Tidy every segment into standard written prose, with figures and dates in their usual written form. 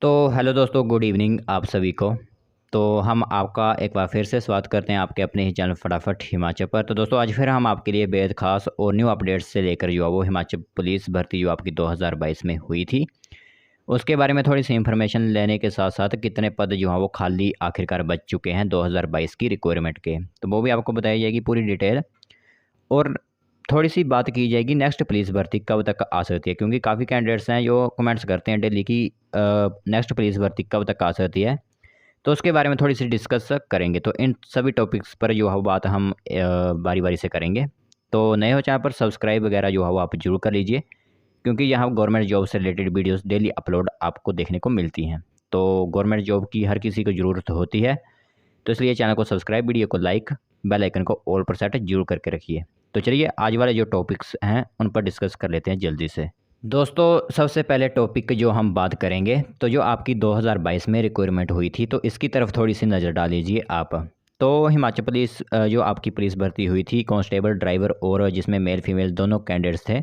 तो हेलो दोस्तों, good evening आप सभी को। तो हम आपका एक बार फिर से स्वागत करते हैं आपके अपने ही चैनल फटाफट हिमाचल पर। तो दोस्तों आज फिर हम आपके लिए बेहद खास और न्यू अपडेट्स से लेकर जो है वो हिमाचल पुलिस भर्ती जो आपकी 2022 में हुई थी उसके बारे में थोड़ी सी इन्फॉर्मेशन लेने के साथ साथ कितने पद जो हैं वो खाली आखिरकार बच चुके हैं 2022 की रिक्वायरमेंट के, तो वो भी आपको बताई जाएगी पूरी डिटेल। और थोड़ी सी बात की जाएगी नेक्स्ट पुलिस भर्ती कब तक आ सकती है, क्योंकि काफ़ी कैंडिडेट्स हैं जो कमेंट्स करते हैं डेली की नेक्स्ट पुलिस भर्ती कब तक आ सकती है। तो उसके बारे में थोड़ी सी डिस्कस करेंगे। तो इन सभी टॉपिक्स पर जो है वो बात हम बारी बारी से करेंगे। तो नए हो चैनल पर सब्सक्राइब वगैरह जो है वो आप जरूर कर लीजिए, क्योंकि यहाँ गवर्नमेंट जॉब से रिलेटेड वीडियोस डेली अपलोड आपको देखने को मिलती हैं। तो गवर्नमेंट जॉब की हर किसी को ज़रूरत होती है, तो इसलिए चैनल को सब्सक्राइब, वीडियो को लाइक, बेल आइकन को ऑल पर सेट जरूर करके रखिए। तो चलिए आज वाले जो टॉपिक्स हैं उन पर डिस्कस कर लेते हैं जल्दी से। दोस्तों सबसे पहले टॉपिक जो हम बात करेंगे तो जो आपकी 2022 में रिक्वायरमेंट हुई थी तो इसकी तरफ थोड़ी सी नज़र डाल लीजिए आप। तो हिमाचल पुलिस जो आपकी पुलिस भर्ती हुई थी कांस्टेबल ड्राइवर और जिसमें मेल फीमेल दोनों कैंडिडेट्स थे,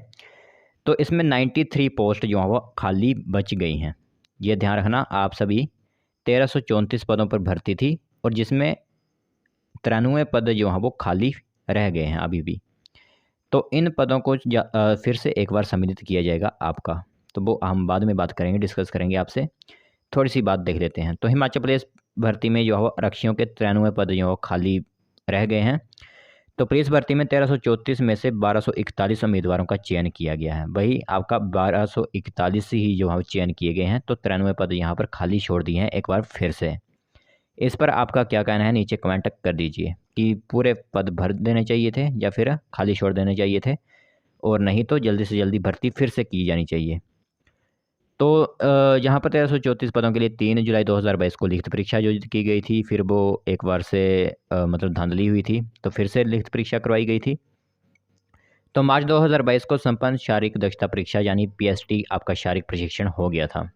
तो इसमें 93 पोस्ट जो हैं वो खाली बच गई हैं। ये ध्यान रखना आप सभी। 1334 पदों पर भर्ती थी और जिसमें 93 पद जो हैं वो खाली रह गए हैं अभी भी। तो इन पदों को फिर से एक बार सम्मिलित किया जाएगा आपका, तो वो हम बाद में बात करेंगे, डिस्कस करेंगे आपसे। थोड़ी सी बात देख लेते हैं। तो हिमाचल प्रदेश भर्ती में जो है वो आरक्षियों के 93 पद जो है वो खाली रह गए हैं। तो पुलिस भर्ती में 1334 में से 1241 उम्मीदवारों का चयन किया गया है। वही आपका 1241 ही जो है चयन किए गए हैं, तो 93 पद यहाँ पर खाली छोड़ दिए हैं एक बार फिर से। इस पर आपका क्या कहना है नीचे कमेंट कर दीजिए कि पूरे पद भर देने चाहिए थे या फिर खाली छोड़ देने चाहिए थे, और नहीं तो जल्दी से जल्दी भर्ती फिर से की जानी चाहिए। तो यहाँ पर 1334 पदों के लिए 3 जुलाई 2022 को लिखित परीक्षा आयोजित की गई थी। फिर वो एक बार से मतलब धांधली हुई थी, तो फिर से लिखित परीक्षा करवाई गई थी। तो मार्च 2022 को संपन्न शारीरिक दक्षता परीक्षा यानी पीएसटी आपका शारीरिक प्रशिक्षण हो गया था।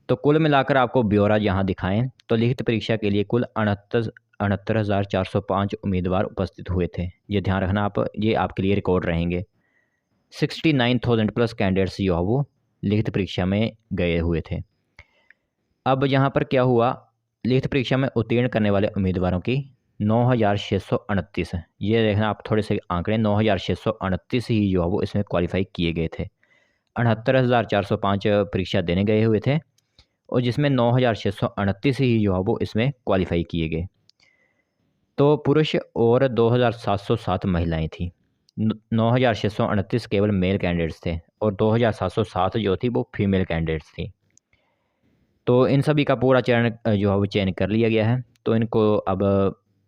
तो कुल मिलाकर आपको ब्यौरा यहाँ दिखाएं तो लिखित परीक्षा के लिए कुल 69,405 उम्मीदवार उपस्थित हुए थे। ये ध्यान रखना आप, ये आपके लिए रिकॉर्ड रहेंगे। 69,000 प्लस कैंडिडेट्स जो है वो लिखित परीक्षा में गए हुए थे। अब यहाँ पर क्या हुआ, लिखित परीक्षा में उत्तीर्ण करने वाले उम्मीदवारों की 9,629, ये देखना आप थोड़े से आंकड़े, 9,629 ही जो है वो इसमें क्वालिफाई किए गए थे। 68,405 परीक्षा देने गए हुए थे और जिसमें 9,629 ही जो है वो इसमें क्वालिफाई किए गए। तो पुरुष और 2,707 महिलाएं थी। 9,629 केवल मेल कैंडिडेट्स थे और 2,707 जो थी वो फीमेल कैंडिडेट्स थी। तो इन सभी का पूरा चयन जो है वो चयन कर लिया गया है। तो इनको अब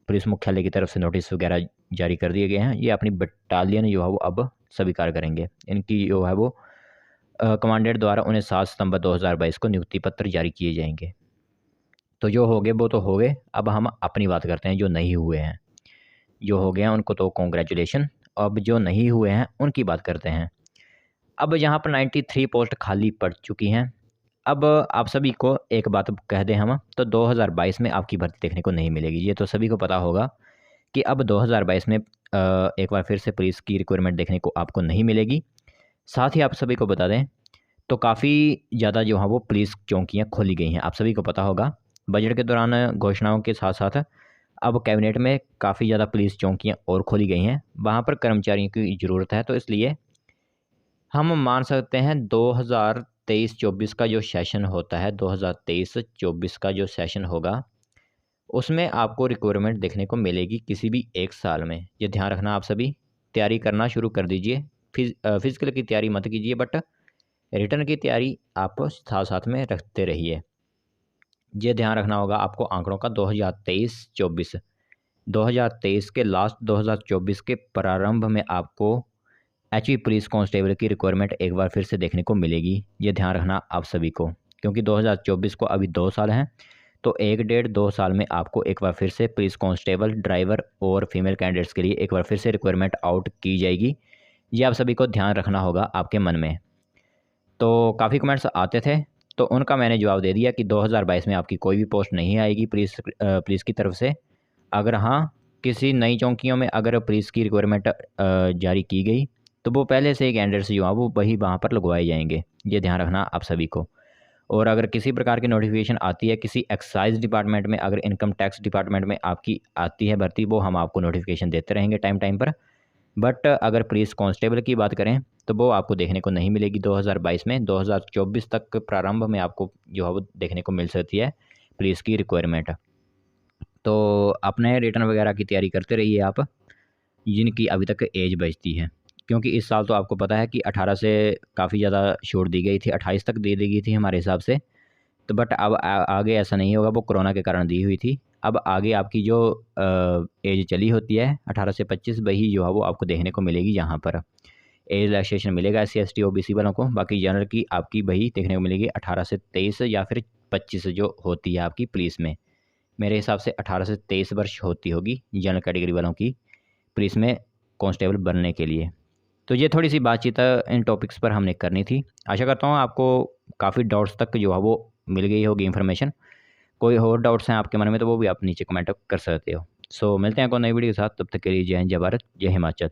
पुलिस मुख्यालय की तरफ से नोटिस वगैरह जारी कर दिए गए हैं। ये अपनी बटालियन जो है वो अब स्वीकार करेंगे। इनकी जो है वो कमांडेंट द्वारा उन्हें 7 सितंबर 2022 को नियुक्ति पत्र जारी किए जाएंगे। तो जो हो गए वो तो हो गए, अब हम अपनी बात करते हैं जो नहीं हुए हैं। जो हो गए हैं उनको तो कॉन्ग्रेचुलेशन, अब जो नहीं हुए हैं उनकी बात करते हैं। अब यहाँ पर 93 पोस्ट खाली पड़ चुकी हैं। अब आप सभी को एक बात कह दें हम, तो 2022 में आपकी भर्ती देखने को नहीं मिलेगी। ये तो सभी को पता होगा कि अब 2022 में एक बार फिर से पुलिस की रिक्वायरमेंट देखने को आपको नहीं मिलेगी। साथ ही आप सभी को बता दें तो काफ़ी ज़्यादा जो है वो पुलिस चौकियाँ खोली गई हैं। आप सभी को पता होगा बजट के दौरान घोषणाओं के साथ साथ अब कैबिनेट में काफ़ी ज़्यादा पुलिस चौकियाँ और खोली गई हैं। वहाँ पर कर्मचारियों की ज़रूरत है, तो इसलिए हम मान सकते हैं 2023-24 का जो सेशन होता है, 2023-24 का जो सेशन होगा उसमें आपको रिक्वायरमेंट देखने को मिलेगी किसी भी एक साल में। ये ध्यान रखना आप सभी, तैयारी करना शुरू कर दीजिए। फिजिकल की तैयारी मत कीजिए, बट रिटर्न की तैयारी आप साथ साथ में रखते रहिए। ये ध्यान रखना होगा आपको आंकड़ों का। 2023-24, 2023 के लास्ट 2024 के प्रारंभ में आपको एचपी पुलिस कांस्टेबल की रिक्वायरमेंट एक बार फिर से देखने को मिलेगी। ये ध्यान रखना आप सभी को, क्योंकि 2024 को अभी 2 साल हैं, तो 1 डेढ़ 2 साल में आपको एक बार फिर से पुलिस कांस्टेबल ड्राइवर और फीमेल कैंडिडेट्स के लिए एक बार फिर से रिक्वायरमेंट आउट की जाएगी। ये आप सभी को ध्यान रखना होगा आपके मन में। तो काफ़ी कमेंट्स आते थे, तो उनका मैंने जवाब दे दिया कि 2022 में आपकी कोई भी पोस्ट नहीं आएगी पुलिस की तरफ से। अगर हाँ किसी नई चौकियों में अगर पुलिस की रिक्वायरमेंट जारी की गई तो वो पहले से ही कैंडिडेट्स जो हैं वो वही वहाँ पर लगवाए जाएंगे। ये ध्यान रखना आप सभी को। और अगर किसी प्रकार की नोटिफिकेशन आती है किसी एक्साइज डिपार्टमेंट में, अगर इनकम टैक्स डिपार्टमेंट में आपकी आती है भर्ती, वो हम आपको नोटिफिकेशन देते रहेंगे टाइम टाइम पर। बट अगर पुलिस कांस्टेबल की बात करें तो वो आपको देखने को नहीं मिलेगी 2022 में। 2024 तक प्रारंभ में आपको जो है वो देखने को मिल सकती है पुलिस की रिक्वायरमेंट। तो अपने रिटर्न वगैरह की तैयारी करते रहिए आप, जिनकी अभी तक एज बचती है, क्योंकि इस साल तो आपको पता है कि 18 से काफ़ी ज़्यादा छूट दी गई थी, 28 तक दे दी गई थी हमारे हिसाब से। तो बट अब आगे ऐसा नहीं होगा, वो कोरोना के कारण दी हुई थी। अब आगे आपकी जो एज चली होती है 18 से 25, वही जो है वो आपको देखने को मिलेगी यहाँ पर। एज रिलैक्सेशन मिलेगा SC ST OBC वालों को। बाकी जनरल की आपकी वही देखने को मिलेगी 18 से 23 या फिर 25 जो होती है आपकी पुलिस में। मेरे हिसाब से 18 से 23 वर्ष होती होगी जनरल कैटेगरी वालों की पुलिस में कांस्टेबल बनने के लिए। तो ये थोड़ी सी बातचीत इन टॉपिक्स पर हमने करनी थी। आशा करता हूँ आपको काफ़ी डाउट्स तक जो है वो मिल गई होगी इन्फॉर्मेशन। कोई और डाउट्स हैं आपके मन में तो वो भी आप नीचे कमेंट कर सकते हो। सो मिलते हैं कोई नई वीडियो के साथ, तब तक के लिए जय हिंद, जय भारत, जय हिमाचल।